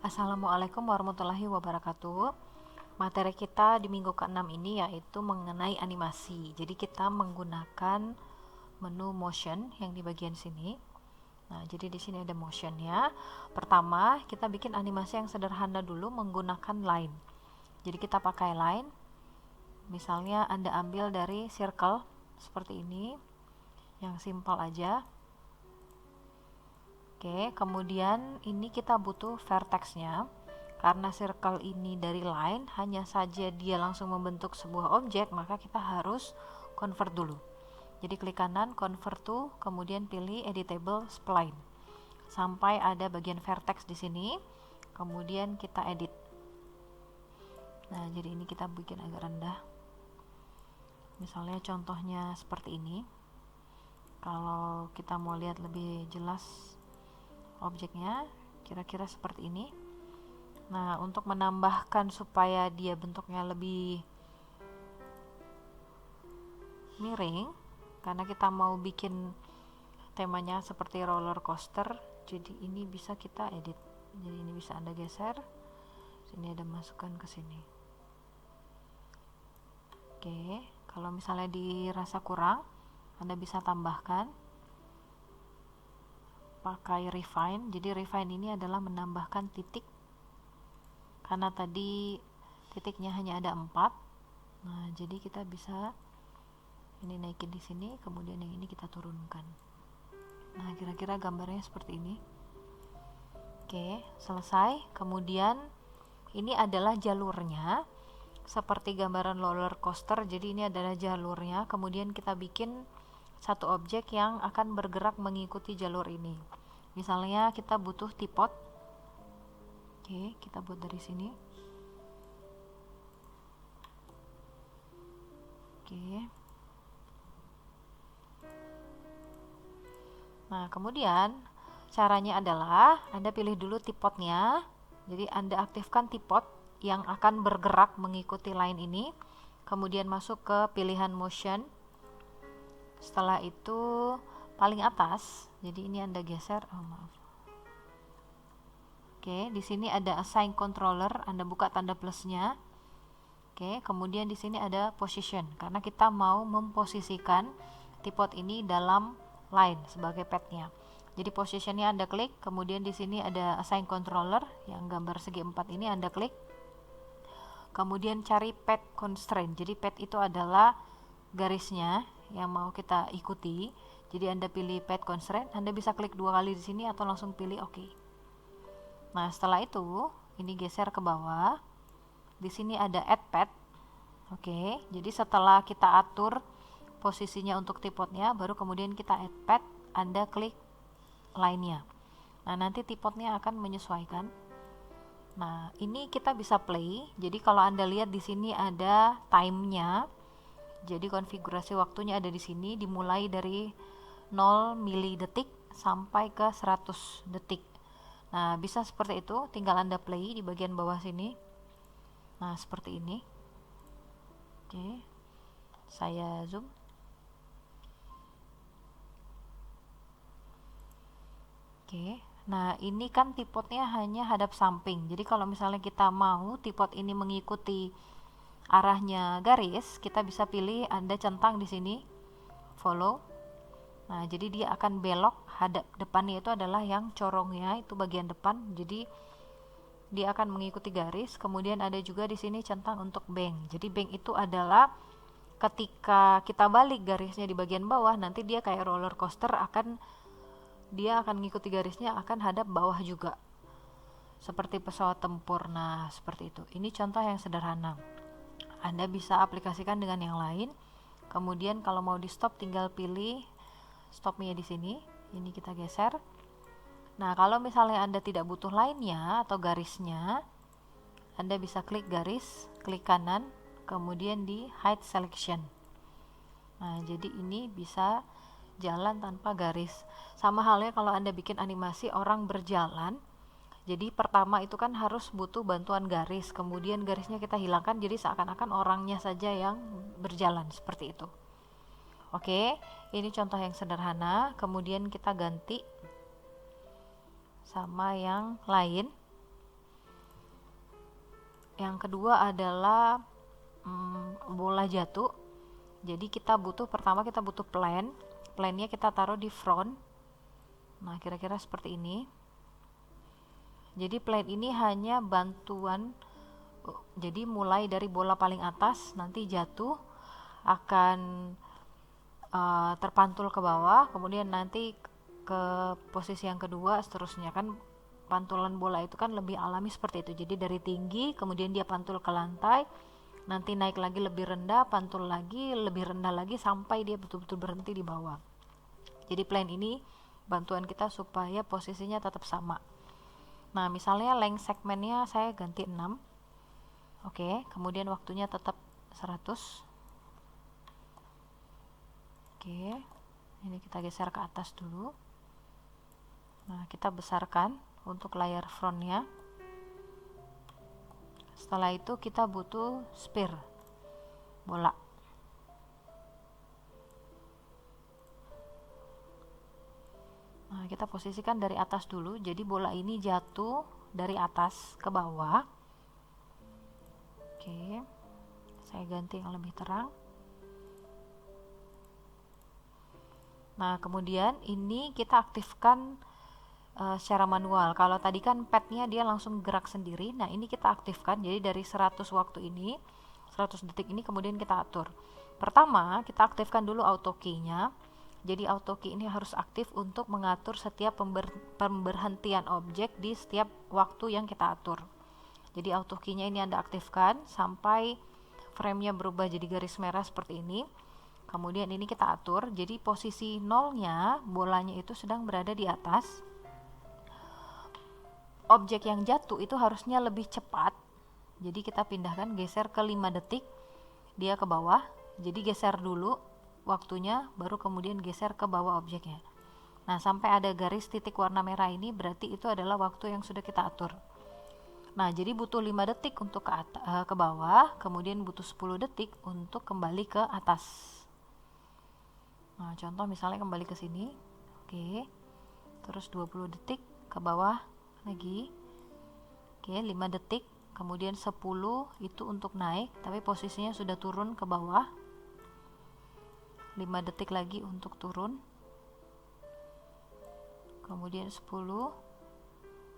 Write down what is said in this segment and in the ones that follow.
Assalamualaikum warahmatullahi wabarakatuh. Materi kita di minggu ke-6 ini yaitu mengenai animasi. Jadi kita menggunakan menu motion yang di bagian sini. Nah, jadi di sini ada motionnya. Pertama, kita bikin animasi yang sederhana dulu menggunakan line. Jadi kita pakai line. Misalnya Anda ambil dari circle seperti ini, yang simpel aja. Oke, kemudian ini kita butuh vertexnya. Karena circle ini dari line, hanya saja dia langsung membentuk sebuah objek, maka kita harus convert dulu. Jadi klik kanan, convert to, kemudian pilih editable spline. Sampai ada bagian vertex di sini, kemudian kita edit. Nah, jadi ini kita bikin agak rendah. Misalnya contohnya seperti ini. Kalau kita mau lihat lebih jelas objeknya, kira-kira seperti ini. Nah, untuk menambahkan supaya dia bentuknya lebih miring, karena kita mau bikin temanya seperti roller coaster, jadi ini bisa kita edit. Jadi ini bisa Anda geser. Sini ada masukan ke sini. Oke, kalau misalnya dirasa kurang, Anda bisa tambahkan pakai refine. Jadi refine ini adalah menambahkan titik, karena tadi titiknya hanya ada 4. Nah, jadi kita bisa ini naikin di sini, kemudian yang ini kita turunkan. Nah, kira-kira gambarnya seperti ini. Oke, selesai. Kemudian ini adalah jalurnya seperti gambaran roller coaster. Jadi ini adalah jalurnya. Kemudian kita bikin satu objek yang akan bergerak mengikuti jalur ini. Misalnya kita butuh teapot. Oke, kita buat dari sini. Oke. Nah, kemudian caranya adalah Anda pilih dulu teapotnya. Jadi Anda aktifkan teapot yang akan bergerak mengikuti line ini. Kemudian masuk ke pilihan motion. Setelah itu paling atas, jadi ini Anda geser. Oke, di sini ada assign controller, Anda buka tanda plusnya. Oke, kemudian di sini ada position, karena kita mau memposisikan teapot ini dalam line sebagai petnya. Jadi positionnya Anda klik, kemudian di sini ada assign controller yang gambar segi 4 ini Anda klik. Kemudian cari pet constraint. Jadi pet itu adalah garisnya yang mau kita ikuti. Jadi Anda pilih pet constraint, Anda bisa klik 2 kali di sini atau langsung pilih OK. Nah, setelah itu ini geser ke bawah. Di sini ada add pet. Oke, jadi setelah kita atur posisinya untuk teapotnya, baru kemudian kita add pet, Anda klik line-nya. Nah, nanti teapotnya akan menyesuaikan. Nah, ini kita bisa play. Jadi kalau Anda lihat di sini ada time-nya. Jadi konfigurasi waktunya ada di sini, dimulai dari 0 mili detik sampai ke 100 detik. Nah, bisa seperti itu, tinggal Anda play di bagian bawah sini. Nah, seperti ini. Oke, saya zoom. Oke, nah ini kan teapotnya hanya hadap samping. Jadi kalau misalnya kita mau teapot ini mengikuti arahnya garis, kita bisa pilih Anda centang di sini, follow. Nah, jadi dia akan belok, hadap depannya itu adalah yang corongnya, itu bagian depan. Jadi dia akan mengikuti garis. Kemudian ada juga di sini centang untuk bank. Jadi bank itu adalah ketika kita balik garisnya di bagian bawah, nanti dia kayak roller coaster, dia akan mengikuti garisnya, akan hadap bawah juga. Seperti pesawat tempur. Nah, seperti itu. Ini contoh yang sederhana. Anda bisa aplikasikan dengan yang lain. Kemudian kalau mau di stop, tinggal pilih stopnya di sini. Ini kita geser. Nah, kalau misalnya Anda tidak butuh lainnya atau garisnya, Anda bisa klik garis, klik kanan, kemudian di hide selection. Nah, jadi ini bisa jalan tanpa garis. Sama halnya kalau Anda bikin animasi orang berjalan. Jadi pertama itu kan harus butuh bantuan garis, kemudian garisnya kita hilangkan, jadi seakan-akan orangnya saja yang berjalan, seperti itu. Oke, ini contoh yang sederhana. Kemudian kita ganti sama yang lain. Yang kedua adalah bola jatuh. Jadi pertama kita butuh plannya kita taruh di front. Nah, kira-kira seperti ini. Jadi plan ini hanya bantuan, jadi mulai dari bola paling atas nanti jatuh akan terpantul ke bawah, kemudian nanti ke posisi yang kedua, seterusnya. Kan pantulan bola itu kan lebih alami seperti itu, jadi dari tinggi kemudian dia pantul ke lantai, nanti naik lagi lebih rendah, pantul lagi lebih rendah lagi sampai dia betul-betul berhenti di bawah. Jadi plan ini bantuan kita supaya posisinya tetap sama. Nah, misalnya length segmennya saya ganti 6. Oke, kemudian waktunya tetap 100. Oke, ini kita geser ke atas dulu. Nah, kita besarkan untuk layar frontnya. Setelah itu kita butuh sphere bola. Nah, kita posisikan dari atas dulu, jadi bola ini jatuh dari atas ke bawah. Oke, saya ganti yang lebih terang. Nah, kemudian ini kita aktifkan secara manual. Kalau tadi kan padnya dia langsung gerak sendiri, nah ini kita aktifkan, jadi dari 100 waktu ini, 100 detik ini kemudian kita atur. Pertama, kita aktifkan dulu auto key-nya. Jadi auto key ini harus aktif untuk mengatur setiap pemberhentian objek di setiap waktu yang kita atur. Jadi auto key-nya ini Anda aktifkan sampai frame-nya berubah jadi garis merah seperti ini. Kemudian ini kita atur, jadi posisi nolnya bolanya itu sedang berada di atas. Objek yang jatuh itu harusnya lebih cepat, jadi kita pindahkan, geser ke 5 detik dia ke bawah. Jadi geser dulu waktunya, baru kemudian geser ke bawah objeknya. Nah, sampai ada garis titik warna merah ini berarti itu adalah waktu yang sudah kita atur. Nah, jadi butuh 5 detik untuk ke bawah, kemudian butuh 10 detik untuk kembali ke atas. Nah, contoh misalnya kembali ke sini. Oke. Terus 20 detik ke bawah lagi. Oke, 5 detik, kemudian 10 itu untuk naik, tapi posisinya sudah turun ke bawah. 5 detik lagi untuk turun. Kemudian 10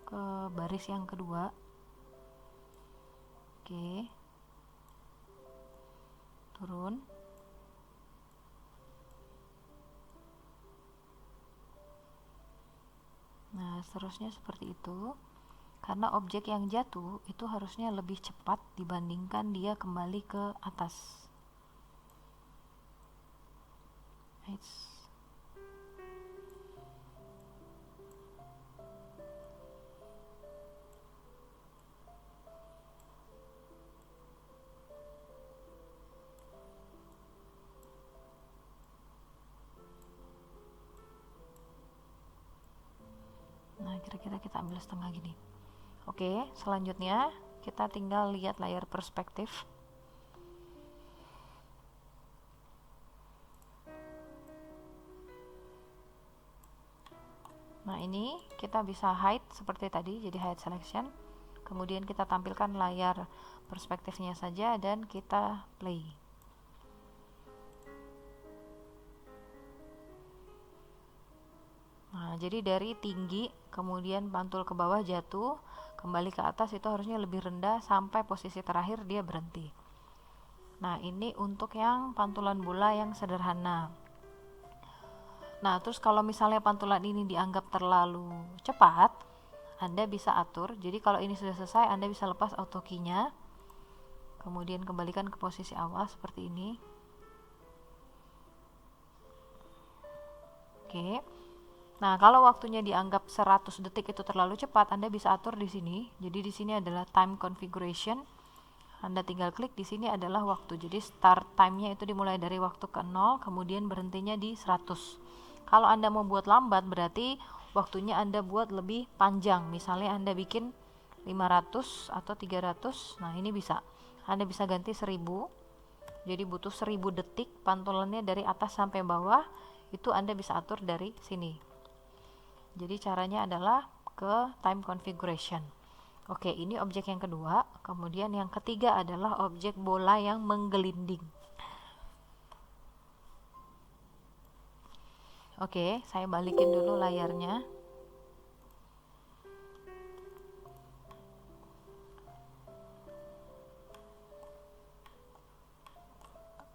ke baris yang kedua. Oke. Turun. Nah, seterusnya seperti itu. Karena objek yang jatuh itu harusnya lebih cepat dibandingkan dia kembali ke atas. Nah, kira-kira kita ambil setengah gini. Oke, selanjutnya kita tinggal lihat layar perspektif. Nah, ini kita bisa hide seperti tadi, jadi hide selection. Kemudian kita tampilkan layar perspektifnya saja dan kita play. Nah, jadi dari tinggi kemudian pantul ke bawah, jatuh kembali ke atas, itu harusnya lebih rendah sampai posisi terakhir dia berhenti. Nah, ini untuk yang pantulan bola yang sederhana. Nah, terus kalau misalnya pantulan ini dianggap terlalu cepat, Anda bisa atur. Jadi kalau ini sudah selesai, Anda bisa lepas auto key-nya, kemudian kembalikan ke posisi awal seperti ini. Oke. Nah, kalau waktunya dianggap 100 detik itu terlalu cepat, Anda bisa atur di sini. Jadi di sini adalah time configuration. Anda tinggal klik, di sini adalah waktu. Jadi start time-nya itu dimulai dari waktu ke 0, kemudian berhentinya di 100. Kalau Anda mau buat lambat, berarti waktunya Anda buat lebih panjang. Misalnya Anda bikin 500 atau 300. Nah, ini bisa. Anda bisa ganti 1000. Jadi butuh 1000 detik pantulannya dari atas sampai bawah. Itu Anda bisa atur dari sini. Jadi caranya adalah ke time configuration. Oke, ini objek yang kedua. Kemudian yang ketiga adalah objek bola yang menggelinding. Oke, saya balikin dulu layarnya.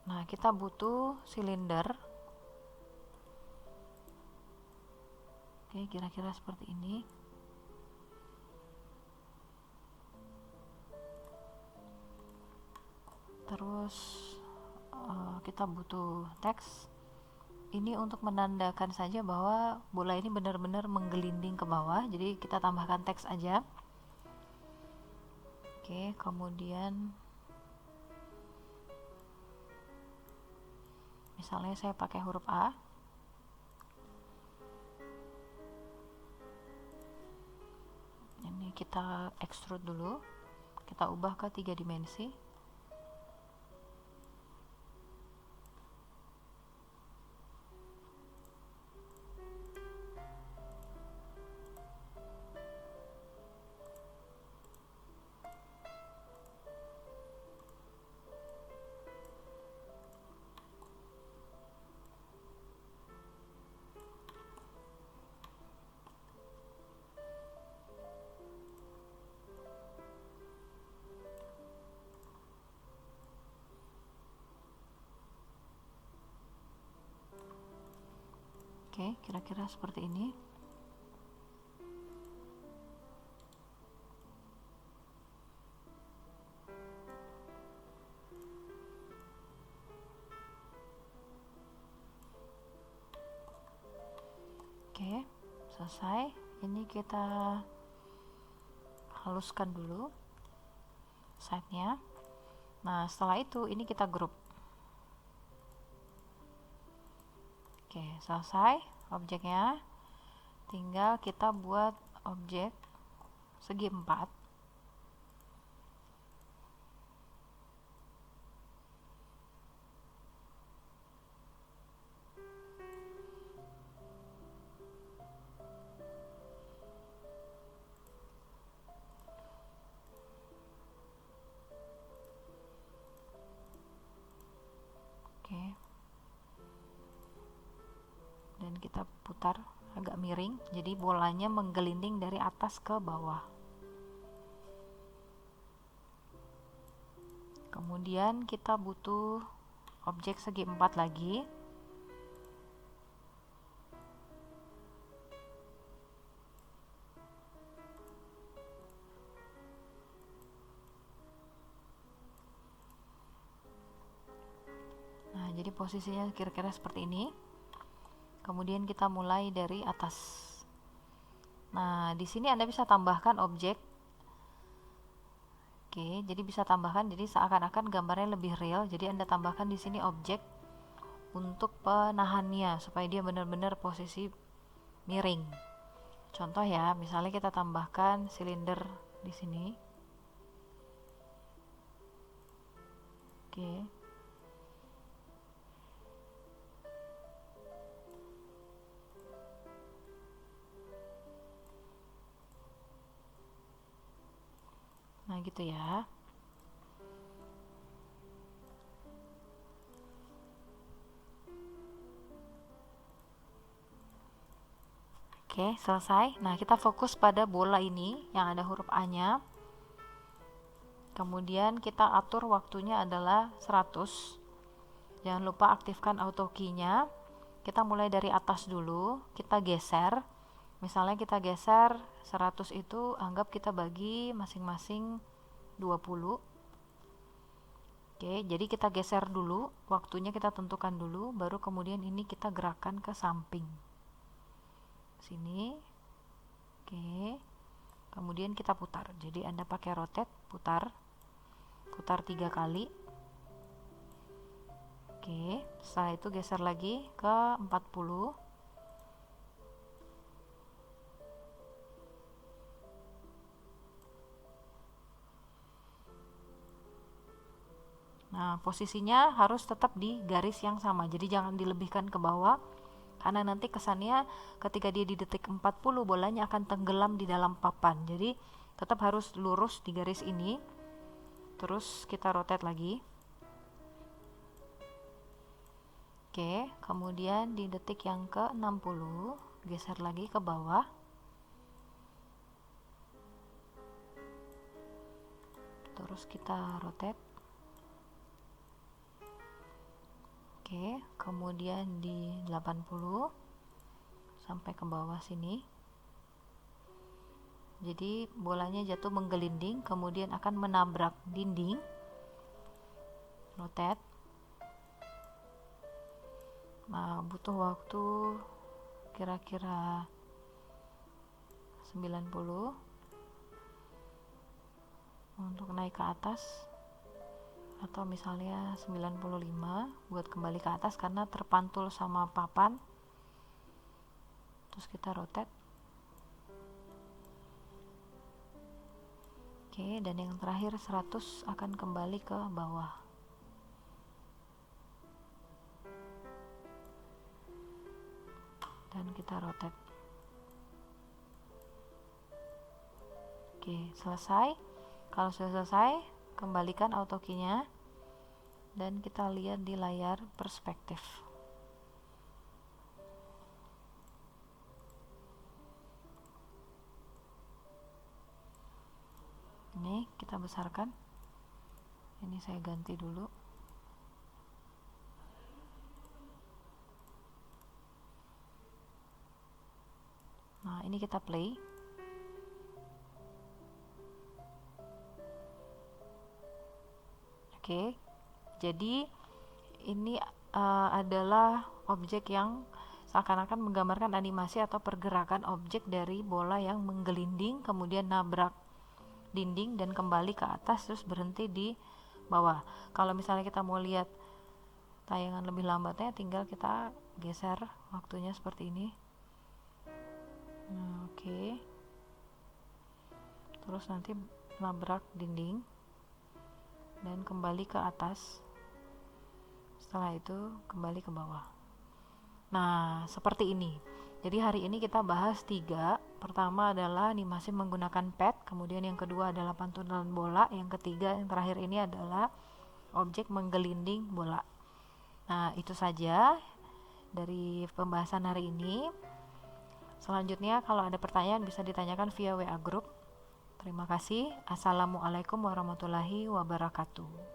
Nah, kita butuh silinder. Oke, kira-kira seperti ini. Terus kita butuh teks. Ini untuk menandakan saja bahwa bola ini benar-benar menggelinding ke bawah. Jadi kita tambahkan teks aja. Oke, kemudian misalnya saya pakai huruf A. Ini kita extrude dulu. Kita ubah ke 3 dimensi. Oke, kira-kira seperti ini. Oke, selesai. Ini kita haluskan dulu side-nya. Nah, setelah itu ini kita grup. Oke, selesai objeknya. Tinggal kita buat objek segi 4. Oke. Dan kita putar agak miring, jadi bolanya menggelinding dari atas ke bawah. Kemudian kita butuh objek segi 4 lagi. Nah, jadi posisinya kira-kira seperti ini. Kemudian kita mulai dari atas. Nah, di sini Anda bisa tambahkan objek. Oke, jadi bisa tambahkan, jadi seakan-akan gambarnya lebih real. Jadi Anda tambahkan di sini objek untuk penahannya supaya dia benar-benar posisi miring. Contoh ya, misalnya kita tambahkan silinder di sini. Oke. Nah, gitu ya. Oke, selesai. Nah, kita fokus pada bola ini yang ada huruf A-nya. Kemudian kita atur waktunya adalah 100. Jangan lupa aktifkan auto key-nya. Kita mulai dari atas dulu, kita geser. Misalnya kita geser 100 itu anggap kita bagi masing-masing 20. Oke, jadi kita geser dulu, waktunya kita tentukan dulu, baru kemudian ini kita gerakkan ke samping. Sini. Oke. Kemudian kita putar. Jadi Anda pakai rotate, putar. Putar 3 kali. Oke, setelah itu geser lagi ke 40. Nah, posisinya harus tetap di garis yang sama. Jadi jangan dilebihkan ke bawah, karena nanti kesannya ketika dia di detik 40 bolanya akan tenggelam di dalam papan. Jadi tetap harus lurus di garis ini. Terus kita rotate lagi. Oke, kemudian di detik yang ke 60 geser lagi ke bawah. Terus kita rotate. Oke, kemudian di 80 sampai ke bawah sini. Jadi bolanya jatuh menggelinding, kemudian akan menabrak dinding. Rotate. Nah, butuh waktu kira-kira 90 untuk naik ke atas, atau misalnya 95 buat kembali ke atas karena terpantul sama papan. Terus kita rotate. Oke, dan yang terakhir 100 akan kembali ke bawah. Dan kita rotate. Oke, selesai. Kalau sudah selesai, kembalikan auto key-nya dan kita lihat di layar perspektif. Ini kita besarkan. Ini saya ganti dulu. Nah, ini kita play. Oke, jadi ini adalah objek yang seakan-akan menggambarkan animasi atau pergerakan objek dari bola yang menggelinding, kemudian nabrak dinding dan kembali ke atas, terus berhenti di bawah. Kalau misalnya kita mau lihat tayangan lebih lambatnya, tinggal kita geser waktunya seperti ini. Nah, oke. Terus nanti nabrak dinding dan kembali ke atas. Setelah itu kembali ke bawah. Nah, seperti ini. Jadi hari ini kita bahas 3. Pertama adalah animasi menggunakan pad, kemudian yang kedua adalah pantulan bola, yang ketiga, yang terakhir ini adalah objek menggelinding bola. Nah, itu saja dari pembahasan hari ini. Selanjutnya kalau ada pertanyaan bisa ditanyakan via WA Group. Terima kasih. Assalamualaikum warahmatullahi wabarakatuh.